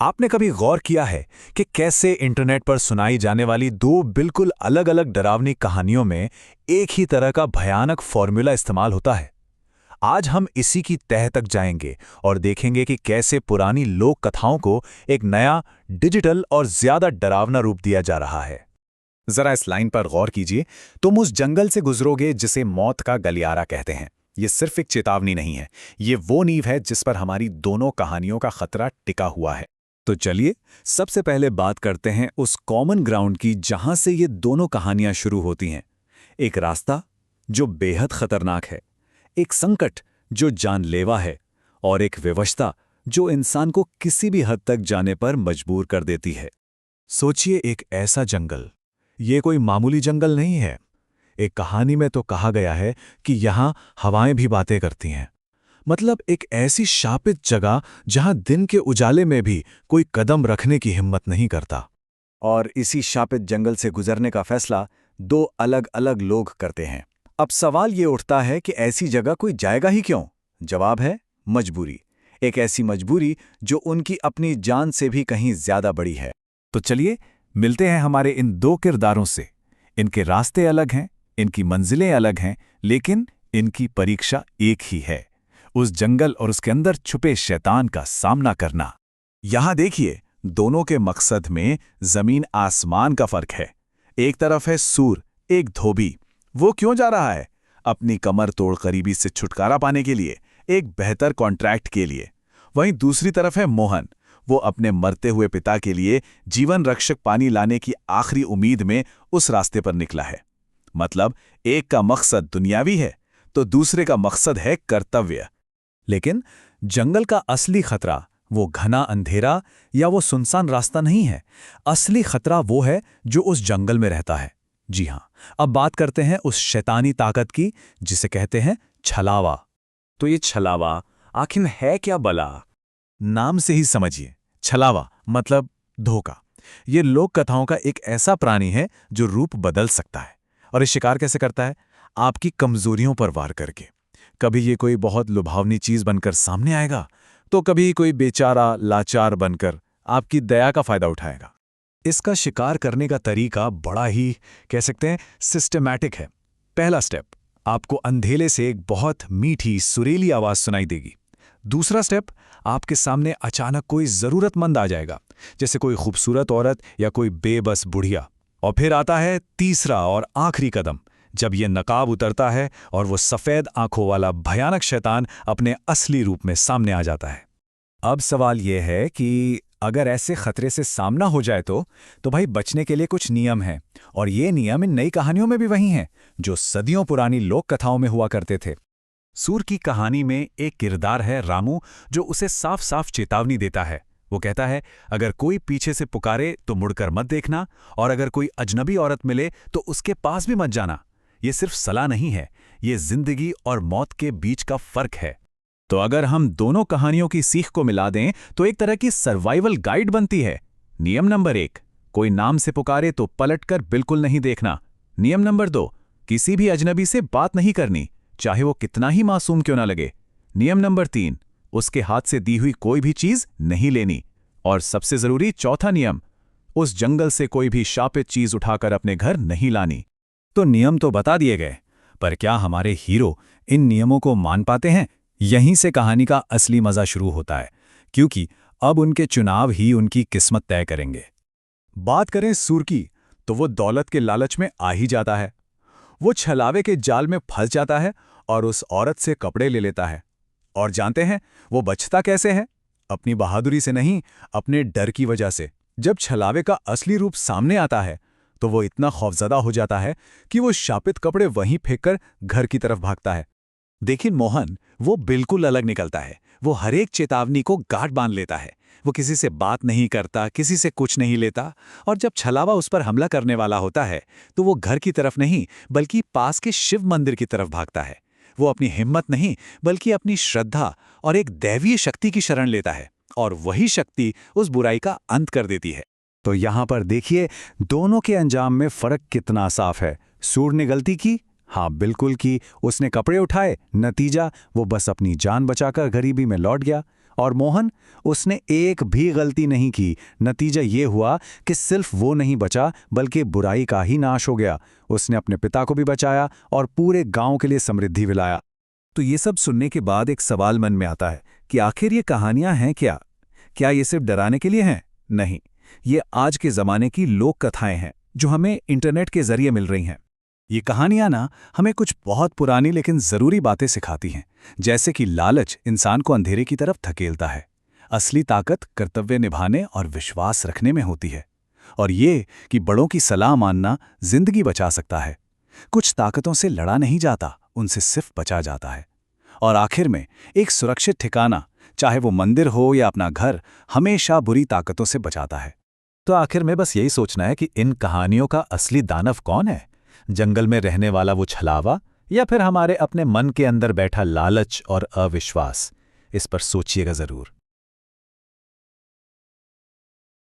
आपने कभी गौर किया है कि कैसे इंटरनेट पर सुनाई जाने वाली दो बिल्कुल अलग-अलग डरावनी कहानियों में एक ही तरह का भयानक फॉर्मूला इस्तेमाल होता है? आज हम इसी की तह तक जाएंगे और देखेंगे कि कैसे पुरानी लोक कथाओं को एक नया, डिजिटल और ज्यादा डरावना रूप दिया जा रहा है। जरा इस लाइन पर गौर कीजिए। तुम उस जंगल से गुजरोगे जिसे मौत का गलियारा कहते हैं। ये सिर्फ एक चेतावनी नहीं है, ये वो नींव है जिस पर हमारी दोनों कहानियों का खतरा टिका हुआ है। तो चलिए सबसे पहले बात करते हैं उस कॉमन ग्राउंड की जहां से ये दोनों कहानियां शुरू होती हैं। एक रास्ता जो बेहद खतरनाक है, एक संकट जो जानलेवा है, और एक विवशता जो इंसान को किसी भी हद तक जाने पर मजबूर कर देती है। सोचिए, एक ऐसा जंगल, ये कोई मामूली जंगल नहीं है। एक कहानी में तो कहा गया है कि यहां हवाएं भी बातें करती हैं। मतलब एक ऐसी शापित जगह जहां दिन के उजाले में भी कोई कदम रखने की हिम्मत नहीं करता। और इसी शापित जंगल से गुजरने का फैसला दो अलग अलग लोग करते हैं। अब सवाल ये उठता है कि ऐसी जगह कोई जाएगा ही क्यों? जवाब है मजबूरी। एक ऐसी मजबूरी जो उनकी अपनी जान से भी कहीं ज्यादा बड़ी है। तो चलिए मिलते हैं हमारे इन दो किरदारों से। इनके रास्ते अलग हैं, इनकी मंजिलें अलग हैं, लेकिन इनकी परीक्षा एक ही है, उस जंगल और उसके अंदर छुपे शैतान का सामना करना। यहां देखिए, दोनों के मकसद में जमीन आसमान का फर्क है। एक तरफ है सूर, एक धोबी। वो क्यों जा रहा है? अपनी कमर तोड़ गरीबी से छुटकारा पाने के लिए, एक बेहतर कॉन्ट्रैक्ट के लिए। वहीं दूसरी तरफ है मोहन। वो अपने मरते हुए पिता के लिए जीवन रक्षक पानी लाने की आखिरी उम्मीद में उस रास्ते पर निकला है। मतलब एक का मकसद दुनियावी है तो दूसरे का मकसद है कर्तव्य। लेकिन जंगल का असली खतरा वो घना अंधेरा या वो सुनसान रास्ता नहीं है। असली खतरा वो है जो उस जंगल में रहता है। जी हां, अब बात करते हैं उस शैतानी ताकत की जिसे कहते हैं छलावा। तो ये छलावा आखिर है क्या भला? नाम से ही समझिए, छलावा मतलब धोखा। ये लोक कथाओं का एक ऐसा प्राणी है जो रूप बदल सकता है। और ये शिकार कैसे करता है? आपकी कमजोरियों पर वार करके। कभी ये कोई बहुत लुभावनी चीज बनकर सामने आएगा, तो कभी कोई बेचारा लाचार बनकर आपकी दया का फायदा उठाएगा। इसका शिकार करने का तरीका बड़ा ही, कह सकते हैं, सिस्टमैटिक है। पहला स्टेप, आपको अंधेले से एक बहुत मीठी सुरीली आवाज सुनाई देगी। दूसरा स्टेप, आपके सामने अचानक कोई जरूरतमंद आ जाएगा, जैसे कोई खूबसूरत औरत या कोई बेबस बुढ़िया। और फिर आता है तीसरा और आखिरी कदम, जब ये नकाब उतरता है और वो सफेद आंखों वाला भयानक शैतान अपने असली रूप में सामने आ जाता है। अब सवाल यह है कि अगर ऐसे खतरे से सामना हो जाए तो भाई बचने के लिए कुछ नियम हैं। और ये नियम इन नई कहानियों में भी वही हैं जो सदियों पुरानी लोक कथाओं में हुआ करते थे। सूर की कहानी में एक किरदार है रामू, जो उसे साफ साफ चेतावनी देता है। वो कहता है, अगर कोई पीछे से पुकारे तो मुड़कर मत देखना, और अगर कोई अजनबी औरत मिले तो उसके पास भी मत जाना। ये सिर्फ सलाह नहीं है, ये जिंदगी और मौत के बीच का फर्क है। तो अगर हम दोनों कहानियों की सीख को मिला दें तो एक तरह की सर्वाइवल गाइड बनती है। नियम नंबर 1, कोई नाम से पुकारे तो पलटकर बिल्कुल नहीं देखना। नियम नंबर 2, किसी भी अजनबी से बात नहीं करनी, चाहे वो कितना ही मासूम क्यों ना लगे। नियम नंबर 3, उसके हाथ से दी हुई कोई भी चीज नहीं लेनी। और सबसे जरूरी चौथा नियम, उस जंगल से कोई भी शापित चीज उठाकर अपने घर नहीं लानी। तो नियम तो बता दिए गए, पर क्या हमारे हीरो इन नियमों को मान पाते हैं? यहीं से कहानी का असली मजा शुरू होता है, क्योंकि अब उनके चुनाव ही उनकी किस्मत तय करेंगे। बात करें सूर की, तो वो दौलत के लालच में आ ही जाता है। वो छलावे के जाल में फंस जाता है और उस औरत से कपड़े ले लेता है। और जानते हैं वो बचता कैसे है? अपनी बहादुरी से नहीं, अपने डर की वजह से। जब छलावे का असली रूप सामने आता है तो वो इतना खौफजदा हो जाता है कि वो शापित कपड़े वहीं फेंककर घर की तरफ भागता है। लेकिन मोहन वो बिल्कुल अलग निकलता है। वो हर एक चेतावनी को गांठ बांध लेता है। वो किसी से बात नहीं करता, किसी से कुछ नहीं लेता। और जब छलावा उस पर हमला करने वाला होता है तो वो घर की तरफ नहीं बल्कि पास के शिव मंदिर की तरफ भागता है। वो अपनी हिम्मत नहीं बल्कि अपनी श्रद्धा और एक दैवीय शक्ति की शरण लेता है, और वही शक्ति उस बुराई का अंत कर देती है। तो यहां पर देखिए, दोनों के अंजाम में फर्क कितना साफ है। सूर ने गलती की, हाँ बिल्कुल की, उसने कपड़े उठाए, नतीजा वो बस अपनी जान बचाकर गरीबी में लौट गया। और मोहन, उसने एक भी गलती नहीं की। नतीजा ये हुआ कि सिर्फ वो नहीं बचा बल्कि बुराई का ही नाश हो गया। उसने अपने पिता को भी बचाया और पूरे गांव के लिए समृद्धि भी लाया। तो ये सब सुनने के बाद एक सवाल मन में आता है कि आखिर ये कहानियां हैं क्या? क्या ये सिर्फ डराने के लिए हैं? नहीं, ये आज के ज़माने की लोक कथाएं हैं जो हमें इंटरनेट के जरिए मिल रही हैं। ये कहानियां ना हमें कुछ बहुत पुरानी लेकिन ज़रूरी बातें सिखाती हैं, जैसे कि लालच इंसान को अंधेरे की तरफ धकेलता है, असली ताकत कर्तव्य निभाने और विश्वास रखने में होती है, और ये कि बड़ों की सलाह मानना जिंदगी बचा सकता है। कुछ ताकतों से लड़ा नहीं जाता, उनसे सिर्फ बचा जाता है। और आखिर में एक सुरक्षित ठिकाना, चाहे वो मंदिर हो या अपना घर, हमेशा बुरी ताकतों से बचाता है। तो आखिर में बस यही सोचना है कि इन कहानियों का असली दानव कौन है? जंगल में रहने वाला वो छलावा, या फिर हमारे अपने मन के अंदर बैठा लालच और अविश्वास? इस पर सोचिएगा जरूर।